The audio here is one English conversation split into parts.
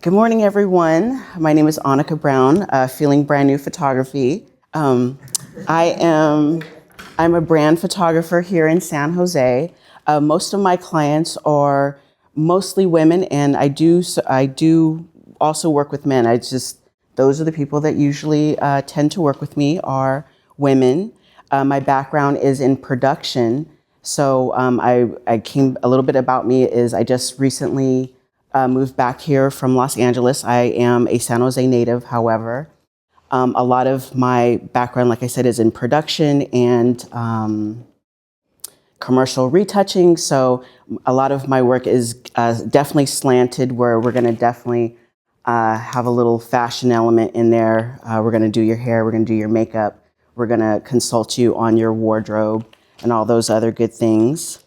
Good morning, everyone. My name is Awnica Browne, Feeling Brand New Photography. I'm a brand photographer here in San Jose. Most of my clients are mostly women, and I do also work with men. Those are the people that usually tend to work with me are women. My background is in production, so I came a little bit about me is I just recently moved back here from Los Angeles. I am a San Jose native, however. A lot of my background, like I said, is in production and commercial retouching. So a lot of my work is definitely slanted where we're gonna definitely have a little fashion element in there. We're gonna do your hair, we're gonna do your makeup, we're gonna consult you on your wardrobe and all those other good things.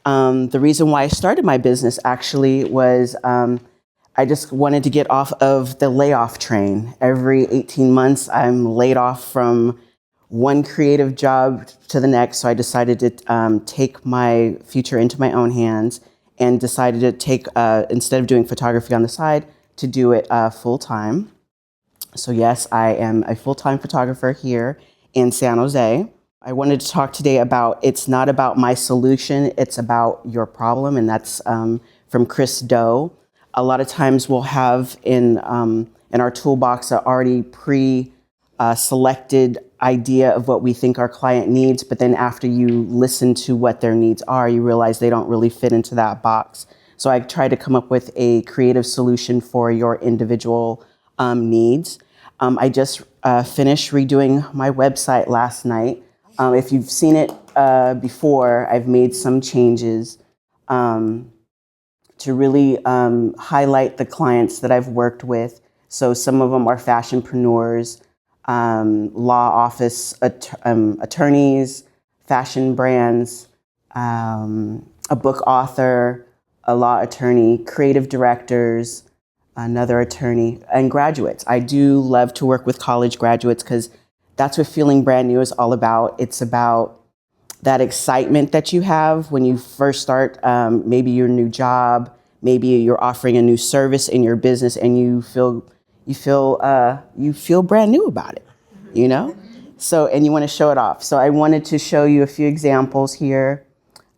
The reason why I started my business actually was I just wanted to get off of the layoff train. Every 18 months, I'm laid off from one creative job to the next. So I decided to take my future into my own hands and decided to take, instead of doing photography on the side, to do it full time. So yes, I am a full-time photographer here in San Jose. I wanted to talk today about it's not about my solution, it's about your problem, and that's from Chris Doe. A lot of times we'll have in our toolbox an already pre-selected idea of what we think our client needs, but then after you listen to what their needs are, you realize they don't really fit into that box. So I try to come up with a creative solution for your individual needs. I just finished redoing my website last night. If you've seen it before, I've made some changes to really highlight the clients that I've worked with. So some of them are fashionpreneurs, law office attorneys, fashion brands, a book author, a law attorney, creative directors, another attorney, and graduates. I do love to work with college graduates because that's what Feeling Brand New is all about. It's about that excitement that you have when you first start maybe your new job, maybe you're offering a new service in your business and you feel brand new about it, you know? So, and you want to show it off. So I wanted to show you a few examples here.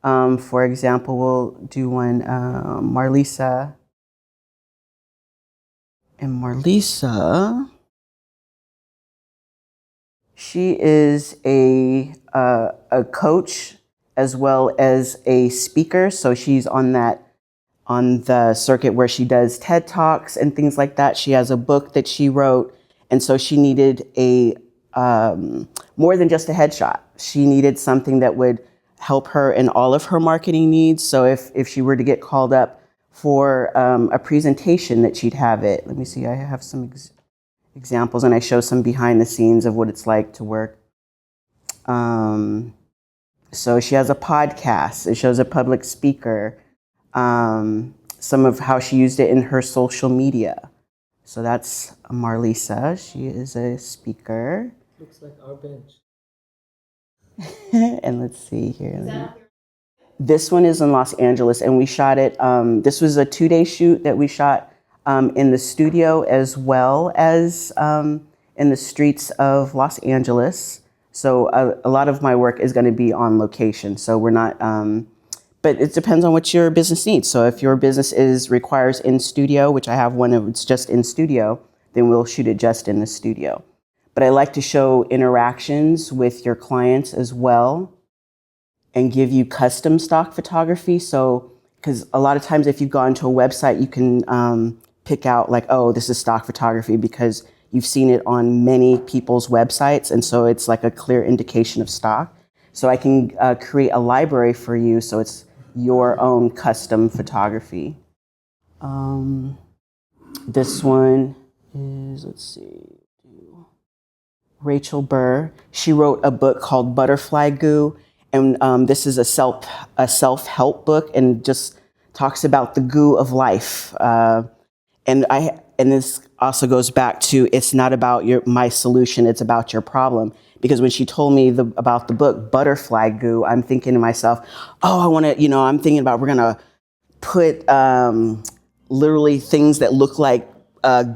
For example, we'll do one, Marlisa. And Marlisa, she is a coach as well as a speaker. So she's on the circuit where she does TED Talks and things like that. She has a book that she wrote, and so she needed a more than just a headshot. She needed something that would help her in all of her marketing needs. So if she were to get called up for a presentation, that she'd have it. Let me see. I have some examples, and I show some behind the scenes of what it's like to work. So she has a podcast. It shows a public speaker. Some of how she used it in her social media. So that's Marlisa. She is a speaker. Looks like our bench. And let's see here. This one is in Los Angeles, and we shot it. This was a 2-day shoot that we shot in the studio as well as in the streets of Los Angeles. So a lot of my work is going to be on location. So we're not, but it depends on what your business needs. So if your business requires in studio, which I have one that's just in studio, then we'll shoot it just in the studio. But I like to show interactions with your clients as well and give you custom stock photography. So, because a lot of times if you've gone to a website, you can pick out like, oh, this is stock photography because you've seen it on many people's websites. And so it's like a clear indication of stock. So I can create a library for you. So it's your own custom photography. This one is, let's see, Rachel Burr. She wrote a book called Butterfly Goo. And this is a self-help book and just talks about the goo of life. And this also goes back to, it's not about my solution, it's about your problem. Because when she told me about the book, Butterfly Goo, I'm thinking to myself, oh, I want to, I'm thinking about, we're going to put literally things that look like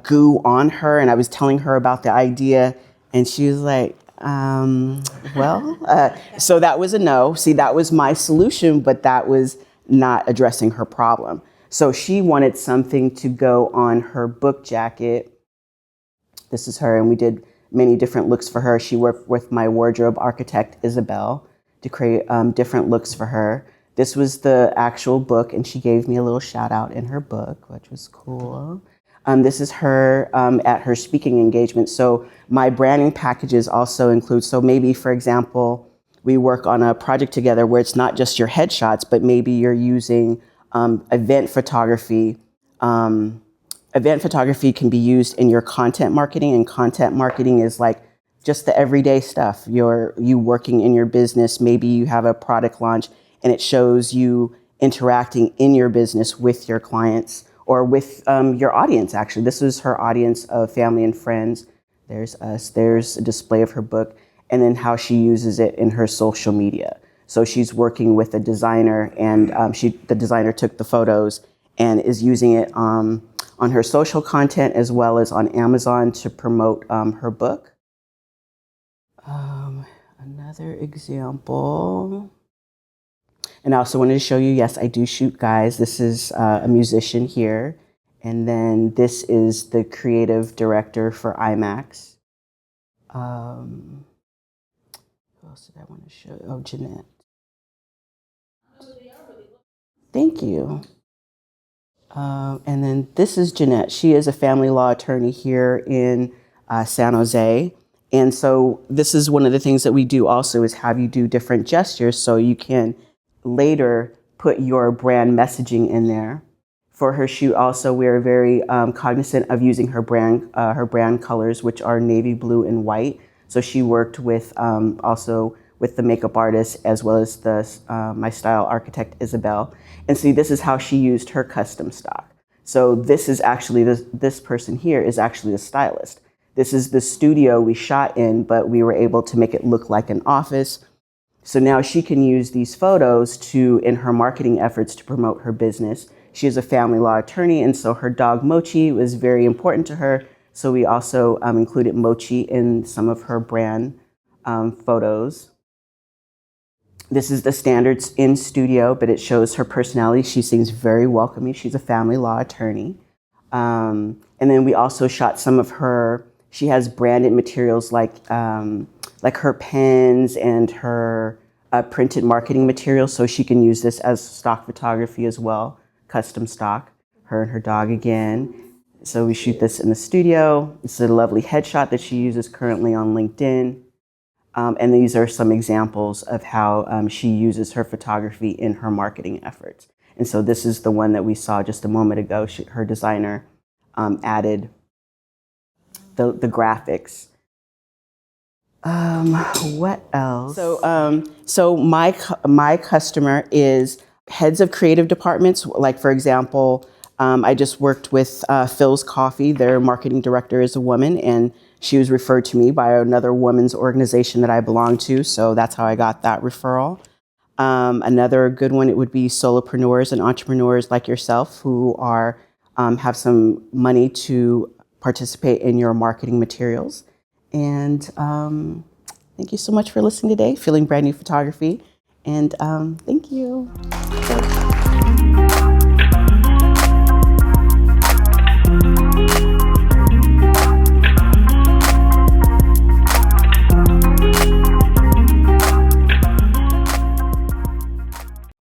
goo on her, and I was telling her about the idea, and she was like, so that was a no. See, that was my solution, but that was not addressing her problem. So she wanted something to go on her book jacket. This is her, and we did many different looks for her. She worked with my wardrobe architect, Isabel, to create different looks for her. This was the actual book, and she gave me a little shout out in her book, which was cool. This is her at her speaking engagement. So my branding packages also include, so maybe, for example, we work on a project together where it's not just your headshots, but maybe you're using event photography. Event photography can be used in your content marketing, and content marketing is like just the everyday stuff. You working in your business, maybe you have a product launch and it shows you interacting in your business with your clients or with your audience, actually. This is her audience of family and friends. There's us, there's a display of her book, and then how she uses it in her social media. So she's working with a designer, and the designer took the photos and is using it on her social content as well as on Amazon to promote her book. Another example. And I also wanted to show you, yes, I do shoot guys. This is a musician here. And then this is the creative director for IMAX. Who else did I want to show? Oh, Jeanette. Thank you. And then this is Jeanette. She is a family law attorney here in San Jose. And so this is one of the things that we do also is have you do different gestures so you can later put your brand messaging in there. For her shoot also, we're very cognizant of using her brand colors, which are navy blue and white. So she worked with also with the makeup artist as well as my style architect, Isabel. And see, this is how she used her custom stock. So this is actually, this person here is actually the stylist. This is the studio we shot in, but we were able to make it look like an office. So now she can use these photos in her marketing efforts to promote her business. She is a family law attorney, and so her dog Mochi was very important to her. So we also included Mochi in some of her brand photos. This is the standards in studio, but it shows her personality. She seems very welcoming. She's a family law attorney. And then we also shot some of she has branded materials like her pens and her printed marketing materials, so she can use this as stock photography as well, custom stock, her and her dog again. So we shoot this in the studio. This is a lovely headshot that she uses currently on LinkedIn. And these are some examples of how she uses her photography in her marketing efforts. And so this is the one that we saw just a moment ago. Her designer added the graphics. What else? So my customer is heads of creative departments. Like, for example, I just worked with Phil's Coffee. Their marketing director is a woman, and she was referred to me by another women's organization that I belong to. So that's how I got that referral. Another good one, it would be solopreneurs and entrepreneurs like yourself who have some money to participate in your marketing materials. And thank you so much for listening today, Feeling Brand New Photography. And thank you.